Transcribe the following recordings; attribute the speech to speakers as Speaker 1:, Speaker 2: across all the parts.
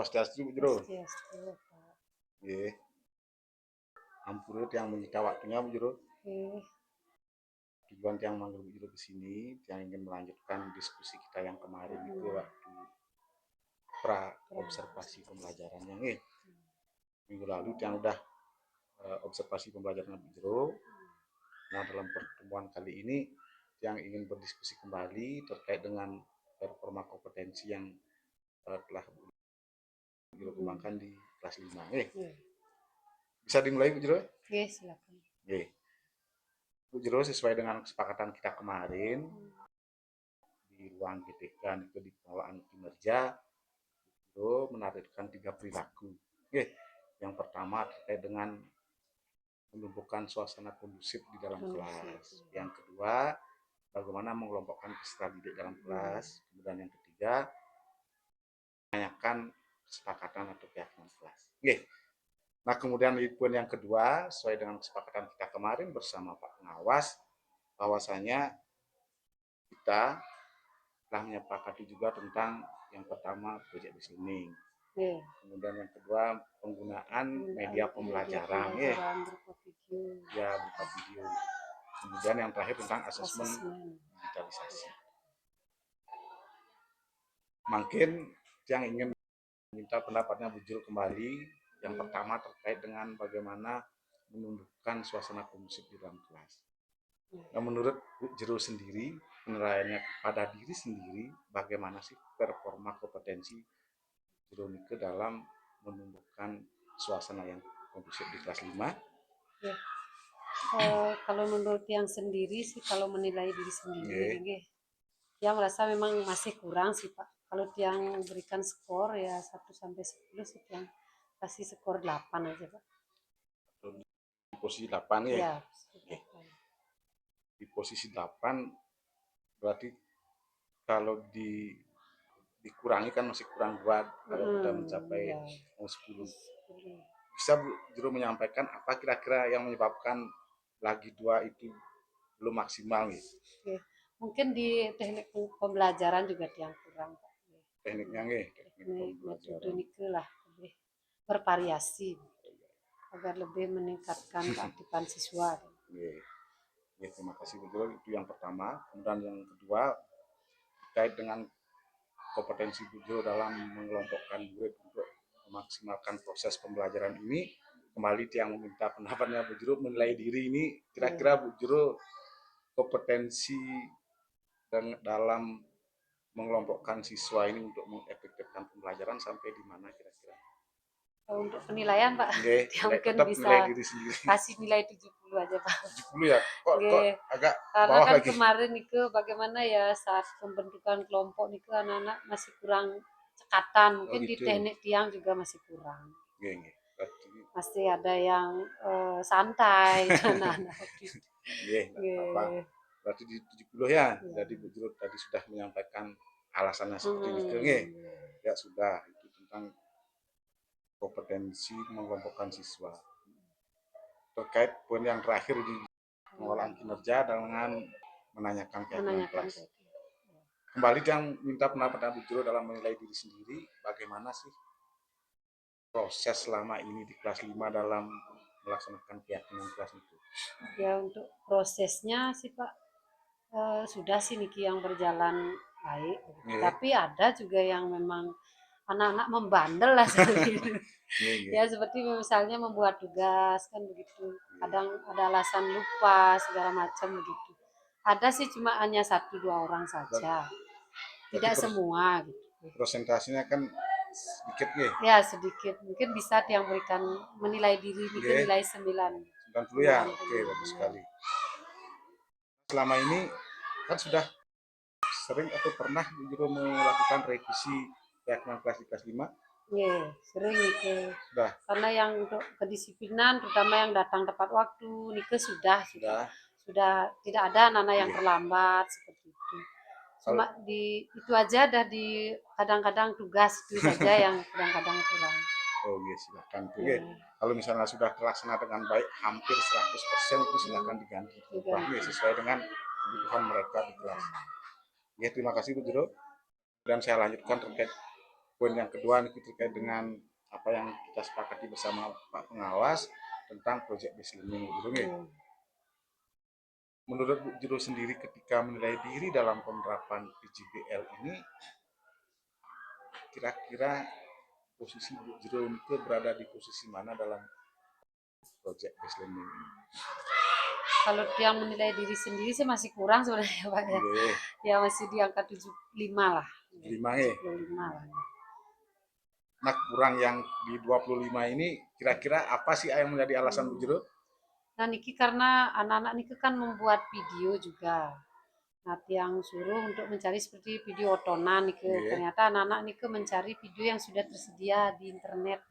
Speaker 1: Swastiastu, Bu Jero.
Speaker 2: Swastiastu, Pak.
Speaker 1: Nggih. Ampun yang menyita waktunya, Bu Jero. Tujuan yang manggil Bu Jero ke sini, yang ingin melanjutkan diskusi kita yang kemarin itu waktu observasi pembelajarannya nih. Minggu lalu yang udah observasi pembelajaran Bu Jero. Nah, dalam pertemuan kali ini yang ingin berdiskusi kembali terkait dengan performa kompetensi yang telah Bu Jero kembangkan di kelas 5. Bisa dimulai, Bu Jero?
Speaker 2: Oke, silakan.
Speaker 1: Bu Jero, sesuai dengan kesepakatan kita kemarin di ruang GTK itu di pengelolaan kinerja, Bu Jero menargetkan 3 perilaku. Yang pertama terkait dengan menumbuhkan suasana kondusif di dalam kelas. Yang kedua, bagaimana mengelompokkan peserta didik dalam kelas. Kemudian yang ketiga, menanyakan kesepakatan atau keyakinan kelas. Nah, kemudian poin yang kedua, sesuai dengan kesepakatan kita kemarin bersama Pak Pengawas, bahwasanya kita telah menyepakati juga tentang yang pertama project listening. Kemudian yang kedua penggunaan media pembelajaran, berupa video. Kemudian yang terakhir tentang asesmen digitalisasi. Mungkin yang ingin minta pendapatnya Bu Jero kembali. Yang pertama terkait dengan bagaimana menumbuhkan suasana kondusif di dalam kelas. Nah, menurut Bu Jero sendiri, penilaiannya pada diri sendiri, bagaimana sih performa kompetensi Jero Nike dalam menumbuhkan suasana yang kondusif di kelas 5?
Speaker 2: Kalau menurut yang sendiri sih, kalau menilai diri sendiri, yang merasa memang masih kurang sih Pak. Kalau yang berikan skor ya 1 sampai 10 sih, yang kasih skor 8 aja Pak.
Speaker 1: Di posisi 8 ya?
Speaker 2: Ya,
Speaker 1: di posisi 8 berarti kalau dikurangi kan masih kurang 2 kalau kita mencapai 10. Bisa Bu Jero menyampaikan apa kira-kira yang menyebabkan lagi 2 itu belum maksimal nih?
Speaker 2: Mungkin di teknik pembelajaran juga yang kurang Pak.
Speaker 1: Tekniknya nih,
Speaker 2: metode Nike lah lebih bervariasi agar lebih meningkatkan keaktifan siswa.
Speaker 1: Terima kasih Bu Jero, itu yang pertama. Kemudian yang kedua terkait dengan kompetensi Bu Jero dalam mengelompokkan murid untuk memaksimalkan proses pembelajaran ini. Kembali yang meminta pendapatnya Bu Jero menilai diri ini, kira-kira Bu Jero kompetensi dalam mengelompokkan siswa ini untuk mengefektifkan pembelajaran sampai di mana kira-kira?
Speaker 2: Untuk penilaian Pak, mungkin bisa kasih nilai 70 aja Pak.
Speaker 1: 70 ya? Kok agak
Speaker 2: karena
Speaker 1: bawah
Speaker 2: kan
Speaker 1: lagi?
Speaker 2: Kemarin itu bagaimana ya saat pembentukan kelompok itu anak-anak masih kurang cekatan, mungkin di teknik tiang juga masih kurang. Masih ada yang santai anak-anak.
Speaker 1: Berarti di 70 ya. Jadi Bu Jero tadi sudah menyampaikan alasannya seperti itu. Ya sudah, itu tentang kompetensi mengelompokkan siswa. Terkait poin yang terakhir di pengelolaan kinerja dengan menanyakan keyakinan kelas. Kembali yang minta pendapat Bu Jero dalam menilai diri sendiri, bagaimana sih proses selama ini di kelas 5 dalam melaksanakan keyakinan kelas itu?
Speaker 2: Ya, untuk prosesnya sih Pak, sudah sih Niki yang berjalan baik. Tapi ada juga yang memang anak-anak membandel lah seperti itu. Ya seperti misalnya membuat tugas kan begitu. Kadang ada alasan lupa segala macam begitu. Ada sih cuma hanya 1-2 orang saja. Tidak semua gitu.
Speaker 1: Presentasinya kan sedikit
Speaker 2: ya sedikit, mungkin bisa yang berikan menilai diri nilai 90
Speaker 1: ya. Oke, bagus sekali. Selama ini kan sudah sering atau pernah Bu Jero melakukan revisi keyakinan kelas di kelas 5?
Speaker 2: Sering itu. Karena yang untuk kedisiplinan terutama yang datang tepat waktu Nike sudah tidak ada anak-anak yang terlambat seperti itu. Cuma itu aja dah di kadang-kadang tugas itu saja yang kadang-kadang kurang.
Speaker 1: Silakan. Kalau misalnya sudah terlaksana dengan baik hampir 100% itu silakan diganti sesuai dengan kebutuhan mereka di kelas. Terima kasih Bu Jero. Dan saya lanjutkan terkait Poin yang kedua itu terkait dengan apa yang kita sepakati bersama Pak Pengawas tentang project based learning gitu nggih. Menurut Bu Jero sendiri ketika menilai diri dalam penerapan PJBL ini, kira-kira posisi Bu Jero itu berada di posisi mana dalam project based learning ini?
Speaker 2: Kalau yang menilai diri sendiri sih masih kurang sebenarnya Pak ya.
Speaker 1: Nggih,
Speaker 2: Ya masih di angka 75 lah.
Speaker 1: 75 nggih.
Speaker 2: 75 lah.
Speaker 1: Nah, kurang yang di 25 ini kira-kira apa sih yang menjadi alasan Bu Jero?
Speaker 2: Nah niki karena anak-anak niki kan membuat video juga. Nah yang suruh untuk mencari seperti video otonan niki.
Speaker 1: Nggih.
Speaker 2: Ternyata anak-anak niki mencari video yang sudah tersedia di internet.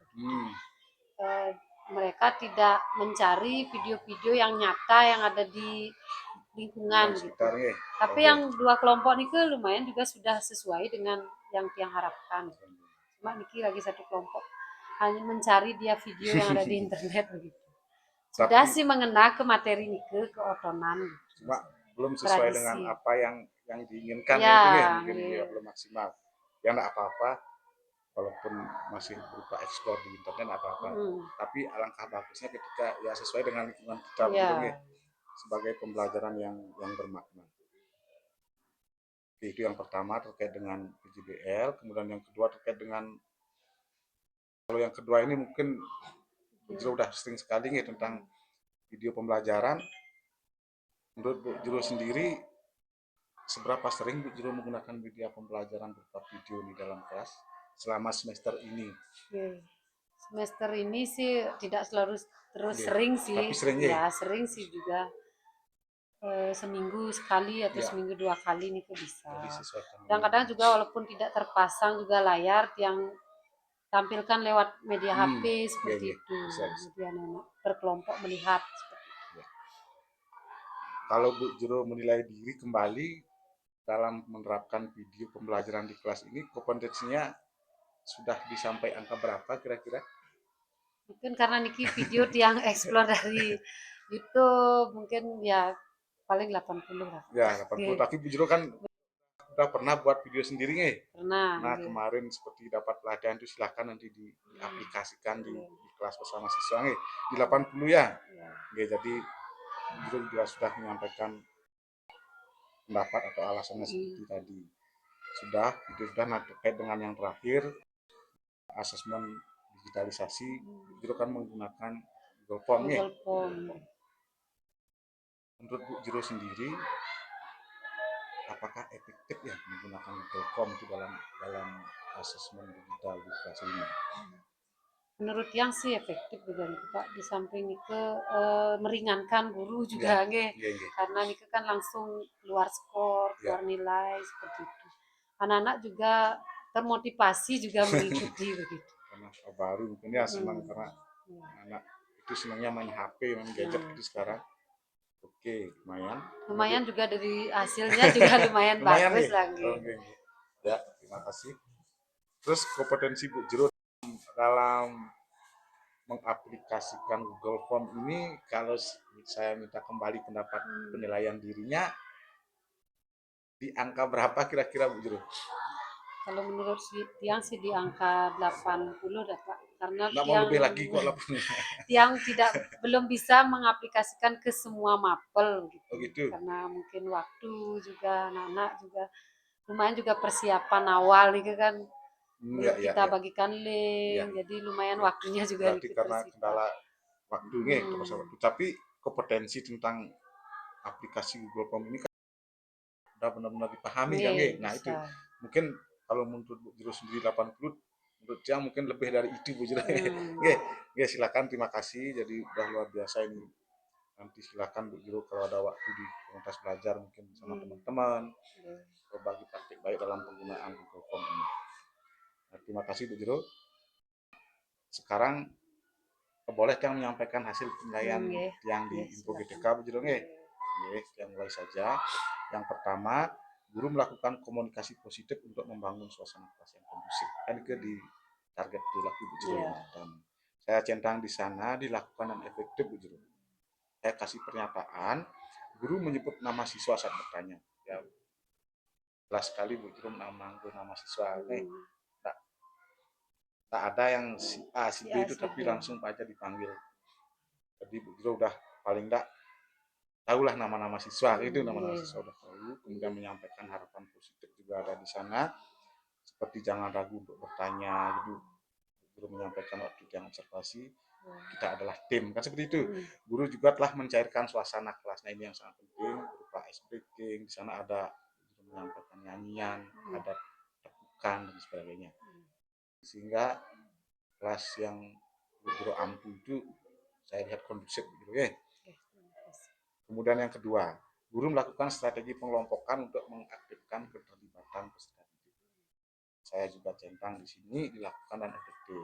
Speaker 2: Eh, mereka tidak mencari video-video yang nyata yang ada di lingkungan gitu.
Speaker 1: Sekitar nggih.
Speaker 2: Tapi yang dua kelompok niki lumayan juga sudah sesuai dengan yang harapkan. Cuma niki lagi satu kelompok hanya mencari dia video yang ada di internet begitu. Sudah
Speaker 1: Tapi-
Speaker 2: sih mengena ke materi nike ke otonan.
Speaker 1: Cuma belum sesuai
Speaker 2: Tradisi.
Speaker 1: dengan apa yang diinginkan
Speaker 2: Ya,
Speaker 1: itu nih, mungkin
Speaker 2: iya.
Speaker 1: ya belum maksimal. Ya enggak apa-apa, walaupun masih berupa explore di internet enggak apa-apa. Tapi alangkah bagusnya ketika ya sesuai dengan lingkungan kita
Speaker 2: Ya.
Speaker 1: gitu, sebagai pembelajaran yang bermakna. Oke, itu yang pertama terkait dengan PJBL, kemudian yang kedua terkait dengan, kalau yang kedua ini mungkin sudah sering sekali nih tentang video pembelajaran. Menurut Bu Jero sendiri, seberapa sering Bu Jero menggunakan media pembelajaran berupa video di dalam kelas selama semester ini?
Speaker 2: Semester ini sih tidak selalu terus
Speaker 1: Oke.
Speaker 2: sering sih.
Speaker 1: Tapi sering
Speaker 2: ya sering sih juga. Seminggu sekali atau
Speaker 1: Ya.
Speaker 2: seminggu 2 kali nih kok bisa.
Speaker 1: Jadi sesuaikan.
Speaker 2: Kadang-kadang juga walaupun tidak terpasang juga layar yang tampilkan lewat media HP seperti
Speaker 1: iya.
Speaker 2: itu.
Speaker 1: Bisa.
Speaker 2: Jadi anak-anak berkelompok melihat seperti itu.
Speaker 1: Ya. Kalau Bu Jero menilai diri kembali dalam menerapkan video pembelajaran di kelas ini, kompetensinya sudah disampai angka berapa kira-kira?
Speaker 2: Mungkin karena Niki video yang explore dari YouTube mungkin ya paling 80 lah.
Speaker 1: Ya 80, tapi Bu Jero kan udah pernah buat video sendiri nih.
Speaker 2: Pernah.
Speaker 1: Nah kemarin seperti dapat pelatihan itu silahkan nanti diaplikasikan di kelas bersama siswa nih. Di 80 ya. Oke, jadi Bu Jero juga sudah menyampaikan pendapat atau alasannya seperti tadi. Sudah, itu sudah. Nah terkait dengan yang terakhir, asesmen digitalisasi, Bu Jero kan menggunakan Google Form nih. Menurut Bu Jero sendiri, apakah efektif ya menggunakan Google Form itu dalam asesmen digital di kelas ini?
Speaker 2: Menurut yang sih efektif juga nih Pak, di samping itu meringankan guru juga karena itu kan langsung keluar skor, keluar nilai seperti itu. Anak-anak juga termotivasi juga mengikuti begitu.
Speaker 1: Karena baru mungkin ya senang karena anak itu senangnya main HP, main gadget gitu sekarang. Oke, lumayan
Speaker 2: juga dari hasilnya juga lumayan bagus lagi.
Speaker 1: Ya, terima kasih. Terus kompetensi Bu Jero dalam mengaplikasikan Google Form ini, kalau saya minta kembali pendapat penilaian dirinya, di angka berapa kira-kira Bu Jero?
Speaker 2: Kalau menurut Tiang sih di angka 80 Pak. Karena
Speaker 1: Tiang lebih lagi kok
Speaker 2: Tiang belum bisa mengaplikasikan ke semua mapel gitu.
Speaker 1: Oh gitu.
Speaker 2: Karena mungkin waktu juga anak-anak juga lumayan juga persiapan awal gitu kan. Belum kita bagikan link, jadi lumayan waktunya juga
Speaker 1: berarti karena kendala waktunya waktu. Tapi kompetensi tentang aplikasi Google Form ini kan udah benar-benar dipahami kan, nah itu mungkin kalau menurut Bu Jero sendiri 80, menurut Tiang mungkin lebih dari itu Bu Jero. Silakan, terima kasih, jadi udah luar biasa ini. Nanti silakan Bu Jero kalau ada waktu di komunitas belajar mungkin sama teman-teman berbagi praktik baik dalam penggunaan Google Form ini. Nah, terima kasih Bu Jero. Sekarang boleh Tiang menyampaikan hasil penilaian yang di Info GTK Bu Jero yang mulai saja. Yang pertama, guru melakukan komunikasi positif untuk membangun suasana kelas yang kondusif. Kan itu di target perilaku Bu Jero yang pertama. Saya centang di sana, dilakukan dan efektif Bu Jero. Saya kasih pernyataan, guru menyebut nama siswa saat bertanya. Ya, jelas sekali Bu Jero memanggil nama siswa. tak ada yang si A si B
Speaker 2: Si A,
Speaker 1: itu
Speaker 2: si
Speaker 1: tapi
Speaker 2: B.
Speaker 1: langsung aja dipanggil. Jadi Bu Jero udah paling enggak tahulah nama-nama siswa, itu nama-nama
Speaker 2: Iya.
Speaker 1: siswa udah tahu, kemudian menyampaikan harapan positif juga ada di sana, seperti jangan ragu untuk bertanya gitu. Guru menyampaikan waktu yang observasi, kita adalah tim, kan seperti itu. Guru juga telah mencairkan suasana kelas, nah ini yang sangat penting, berupa ice breaking, di sana ada guru menyampaikan nyanyian, ada tepukan dan sebagainya. Sehingga kelas yang guru ampu itu saya lihat kondusif gitu ya. Kemudian yang kedua, guru melakukan strategi pengelompokan untuk mengaktifkan keterlibatan peserta didik. Saya juga centang di sini dilakukan dan efektif.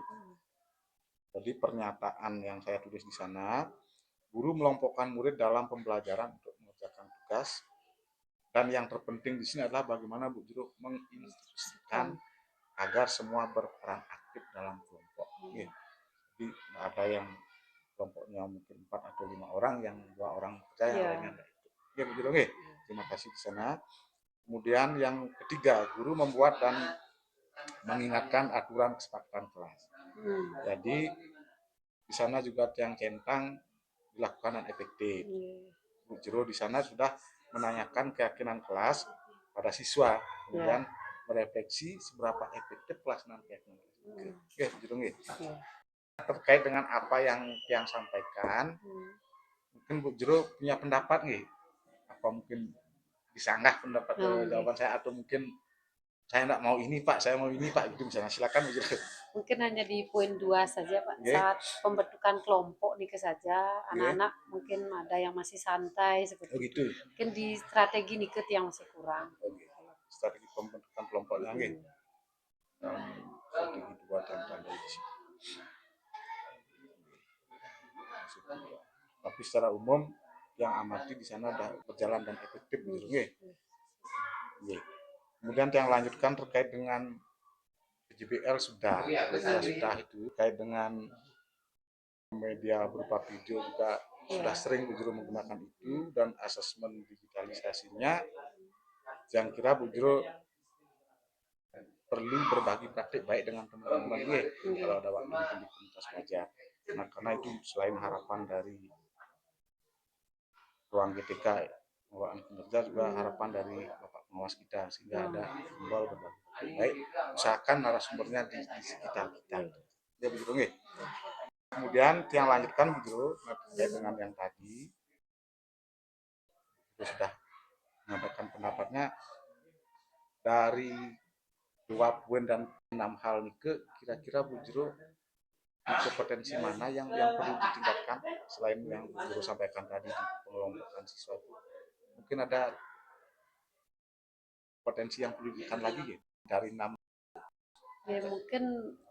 Speaker 1: Jadi pernyataan yang saya tulis di sana, guru melompokan murid dalam pembelajaran untuk mengerjakan tugas, dan yang terpenting di sini adalah bagaimana Bu Jero menginstruksikan agar semua berperan aktif dalam kelompok. Jadi ada yang kelompoknya mungkin 4 atau 5 orang, yang 2 orang kerja, yang lainnya enggak ikut. Ya Bu Jero, terima kasih di sana. Kemudian yang ketiga, guru membuat dan mengingatkan aturan kesepakatan kelas. Jadi di sana juga yang centang dilakukan dan efektif. Bu Jero di sana sudah menanyakan keyakinan kelas pada siswa, kemudian merefleksi seberapa efektif pelaksanaan keyakinan kelas. Oke, Bu Jero. Terkait dengan apa yang sampaikan, mungkin Bu Jero punya pendapat nih, apa mungkin disanggah pendapat jawaban saya, atau mungkin saya enggak mau ini Pak, saya mau ini Pak, gitu misalnya. Silakan Bu Jero.
Speaker 2: Mungkin hanya di poin 2 saja Pak, saat pembentukan kelompok nih saja, anak-anak mungkin ada yang masih santai seperti itu. Mungkin di strategi nikah yang masih kurang.
Speaker 1: Strategi pembentukan kelompoknya strategi 2 dan tanda di sini. Tapi secara umum yang amati di sana sudah berjalan dan efektif gitu. Kemudian yang lanjutkan terkait dengan PJBL sudah itu, terkait dengan media berupa video juga sudah sering Bu Jero menggunakan itu, dan asesmen digitalisasinya yang kira Bu Jero perlu berbagi praktik baik dengan teman-teman kalau ada waktu di komunitas belajar. Nah, karena itu selain harapan dari ruang GTK pengelolaan kinerja, juga harapan dari Bapak pengawas kita, sehingga ada simbol berbagi baik, usahakan narasumbernya di sekitar kita. Ya begitu nggih. Kemudian yang lanjutkan begitu terkait dengan yang tadi itu sudah menyampaikan pendapatnya dari 2 poin dan 6 hal nike, kira-kira Bu Jero kompetensi mana yang perlu ditingkatkan selain yang Bu Jero sampaikan tadi di pengelompokan siswa itu. Mungkin ada potensi yang perlu ditingkatkan lagi ya dari 6.
Speaker 2: Ya mungkin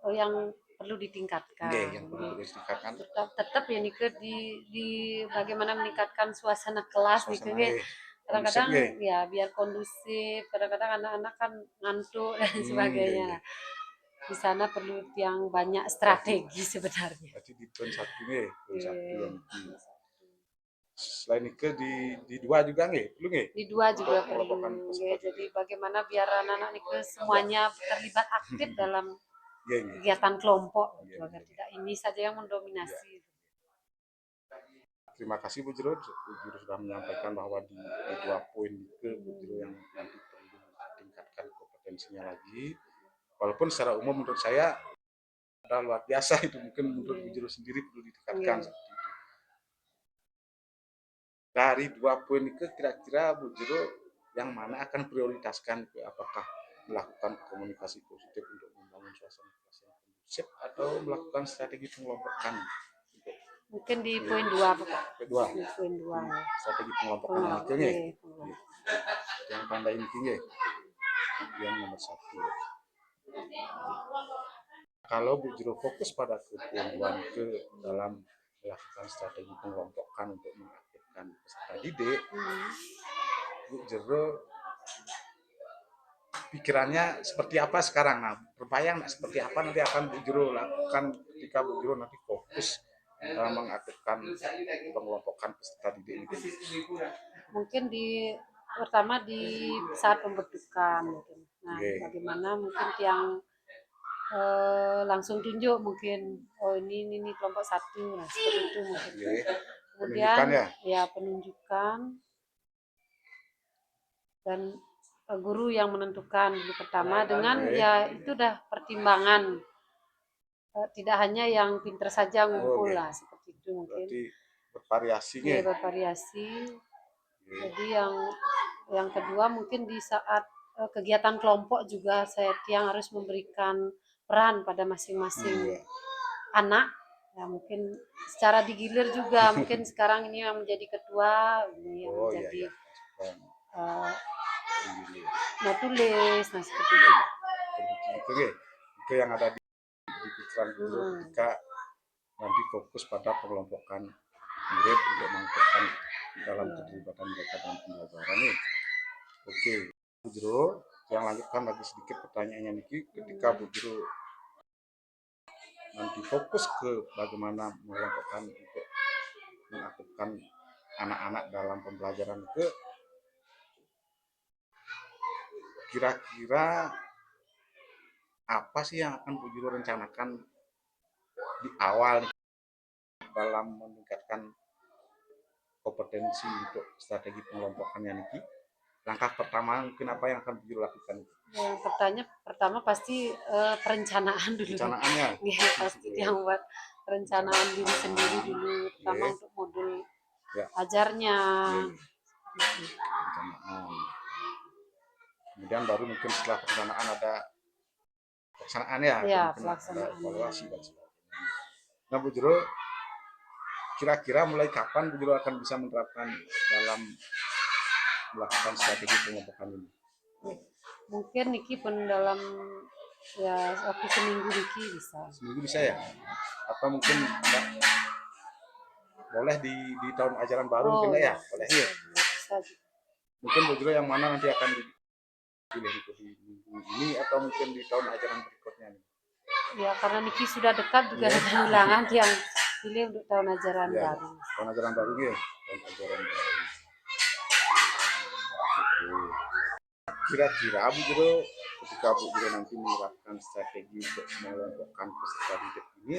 Speaker 2: yang perlu ditingkatkan.
Speaker 1: Yang perlu ditingkatkan.
Speaker 2: Tetap ya nih di bagaimana meningkatkan suasana kelas nih. Kadang-kadang ya biar kondusif, kadang-kadang anak-anak kan ngantuk dan sebagainya. Di sana perlu yang banyak strategi sebenarnya.
Speaker 1: Berarti di poin 1 nih, poin 1 yang selain itu di 2 juga nggih, perlu nggih?
Speaker 2: Di 2 juga perlu. Jadi bagaimana biar anak-anak itu semuanya terlibat aktif dalam kegiatan kelompok, agar tidak ini saja yang mendominasi.
Speaker 1: Terima kasih Bu Jero sudah menyampaikan bahwa di 2 poin itu Bu Jero yang nanti perlu tingkatkan kompetensinya lagi. Walaupun secara umum menurut saya sudah luar biasa, itu mungkin menurut Bu Jero sendiri perlu ditingkatkan. Dari 2 poin itu kira-kira Bu Jero yang mana akan prioritaskan, apakah melakukan komunikasi positif untuk membangun suasana kelas yang kondusif atau melakukan strategi pengelompokan?
Speaker 2: Mungkin di poin 2 Pak.
Speaker 1: Di poin 2. Strategi pengelompokan itu nggih. Yang tanda ini nggih. Yang nomor 1. Kalau Bu Jero fokus pada kepoin ke dalam melakukan strategi pengelompokan untuk mengaktifkan peserta didik, Bu Jero pikirannya seperti apa sekarang? Nah, berbayang seperti apa nanti akan Bu Jero lakukan ketika Bu Jero nanti fokus dalam mengaktifkan pengelompokan peserta didik ini?
Speaker 2: Mungkin pertama di saat pembentukan. Nah, bagaimana mungkin yang langsung tunjuk mungkin, oh ini kelompok satu, nah seperti itu mungkin.
Speaker 1: Oke.
Speaker 2: Kemudian
Speaker 1: Penunjukan ya.
Speaker 2: Penunjukan dan guru yang menentukan dulu pertama dengan
Speaker 1: Oke.
Speaker 2: ya itu udah pertimbangan, tidak hanya yang pinter saja ngumpul
Speaker 1: Oke.
Speaker 2: lah seperti itu mungkin.
Speaker 1: Berarti bervariasi
Speaker 2: Ya,
Speaker 1: nih.
Speaker 2: bervariasi.
Speaker 1: Oke.
Speaker 2: Jadi yang kedua mungkin di saat kegiatan kelompok juga yang harus memberikan peran pada masing-masing
Speaker 1: Iya.
Speaker 2: anak. Ya mungkin secara digilir juga mungkin sekarang ini yang menjadi ketua, ini yang
Speaker 1: Oh iya
Speaker 2: menjadi
Speaker 1: ya. Masukan
Speaker 2: uh,
Speaker 1: sendiri.
Speaker 2: mau tulis, nah seperti itu.
Speaker 1: Oke. Itu yang ada di pikiran guru ketika nanti fokus pada pengelompokan murid untuk mengangkatkan dalam keterlibatan mereka dalam pembelajaran ini. Oke, Bu Jero, yang lanjutkan lagi sedikit pertanyaannya Niki, ketika Bu Jero nanti fokus ke bagaimana mengelompokkan untuk mengaktifkan anak-anak dalam pembelajaran itu, kira-kira apa sih yang akan Bu Jero rencanakan di awal dalam meningkatkan kompetensi untuk strategi pengelompokannya Niki? Langkah pertama mungkin apa yang akan Bu Jero lakukan?
Speaker 2: Yang pertama pasti perencanaan dulu.
Speaker 1: Perencanaannya.
Speaker 2: Ya, pasti yang buat perencanaan diri sendiri dulu, terutama
Speaker 1: Yeah.
Speaker 2: untuk modul
Speaker 1: Yeah.
Speaker 2: ajarnya.
Speaker 1: Perencanaan. Kemudian baru mungkin setelah perencanaan ada pelaksanaan ya, mungkin ada evaluasi dan sebagainya. Nah Bu Jero, kira-kira mulai kapan Bu Jero akan bisa menerapkan dalam melakukan strategi pengelompokan ini?
Speaker 2: Mungkin Niki pun dalam ya waktu seminggu Niki bisa.
Speaker 1: Seminggu bisa ya? Apa mungkin boleh di tahun ajaran baru mungkin ya? Boleh ya?
Speaker 2: Bisa.
Speaker 1: Mungkin Bu Jero yang mana nanti akan dipilih itu di minggu ini atau mungkin di tahun ajaran berikutnya nih?
Speaker 2: Ya karena Niki sudah dekat juga ada ulangan yang pilih untuk tahun ajaran baru.
Speaker 1: Tahun ajaran baru ya? Tahun ajaran baru. Kira-kira Bu Jero ketika Bu Jero nanti menerapkan strategi untuk mengelompokkan peserta didik ini,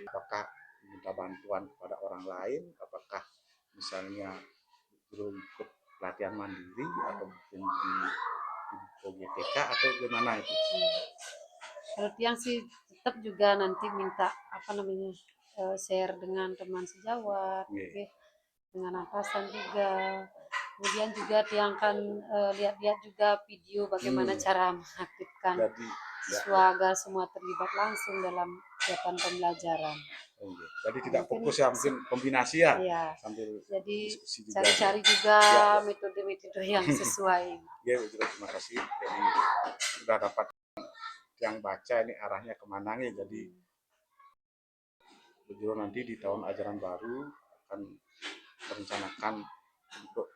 Speaker 1: apakah minta bantuan kepada orang lain, apakah misalnya Bu Jero ikut pelatihan mandiri atau mungkin di GTK atau gimana itu?
Speaker 2: Kalau tiang sih tetap juga nanti minta share dengan teman sejawat, dengan atasan juga. Kemudian juga tiang akan lihat-lihat juga video bagaimana cara mengaktifkan siswa agar semua terlibat langsung dalam kegiatan pembelajaran.
Speaker 1: Jadi tidak fokus ya, mungkin kombinasi ya, sambil
Speaker 2: jadi
Speaker 1: diskusi juga.
Speaker 2: Cari-cari juga metode-metode yang sesuai.
Speaker 1: Ya, terima kasih. Jadi sudah dapat yang baca ini arahnya kemana nih. Jadi Bu Jero nanti di tahun ajaran baru akan merencanakan untuk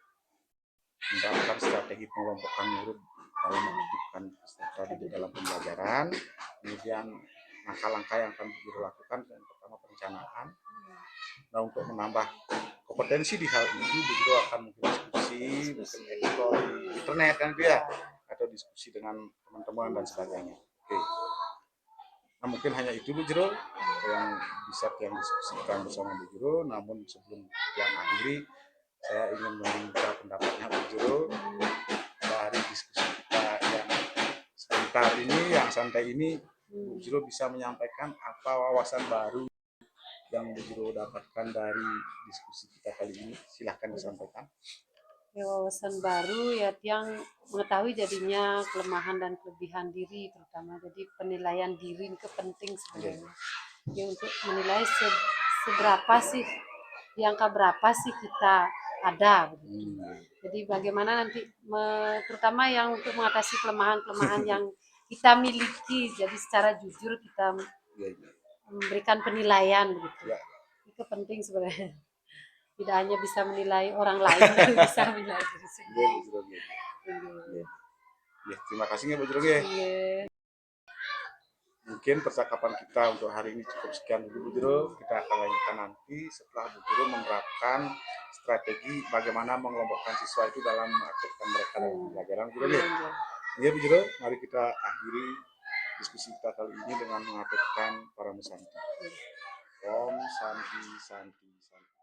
Speaker 1: menerapkan strategi pengelompokan murid dalam mengaktifkan peserta di dalam pembelajaran. Kemudian langkah-langkah yang akan Bu Jero lakukan, yang pertama perencanaan. Nah, untuk menambah kompetensi di hal ini, Bu Jero akan mungkin diskusi, mungkin explore di internet kan itu ya, atau diskusi dengan teman-teman dan sebagainya. Oke. Nah, mungkin hanya itu Bu Jero yang bisa yang diskusikan bersama Bu Jero. Namun sebelum yang akhiri, saya ingin meminta pendapatnya Bu Jero dari diskusi kita yang sebentar ini, yang santai ini. Bu Jero bisa menyampaikan apa wawasan baru yang Bu Jero dapatkan dari diskusi kita kali ini? Silahkan disampaikan.
Speaker 2: Wawasan baru ya yang mengetahui jadinya kelemahan dan kelebihan diri, terutama jadi penilaian diri itu penting sebenarnya. Ya, untuk menilai seberapa sih, di angka berapa sih kita ada. Jadi bagaimana nanti terutama yang untuk mengatasi kelemahan-kelemahan yang kita miliki, jadi secara jujur kita memberikan penilaian begitu. Itu penting sebenarnya. Tidak hanya bisa menilai orang lain, bisa menilai diri sendiri.
Speaker 1: Terima kasih Bu Jero. Mungkin percakapan kita untuk hari ini cukup sekian dulu Bu Jero. Kita akan lanjutkan nanti setelah Bu Jero menerapkan strategi bagaimana mengelompokkan siswa itu dalam mengaktifkan mereka dalam pembelajaran Bu Jero. Ya Bu Jero, mari kita akhiri diskusi kita kali ini dengan mengaturkan para musanti. Om Santi Santi Santi.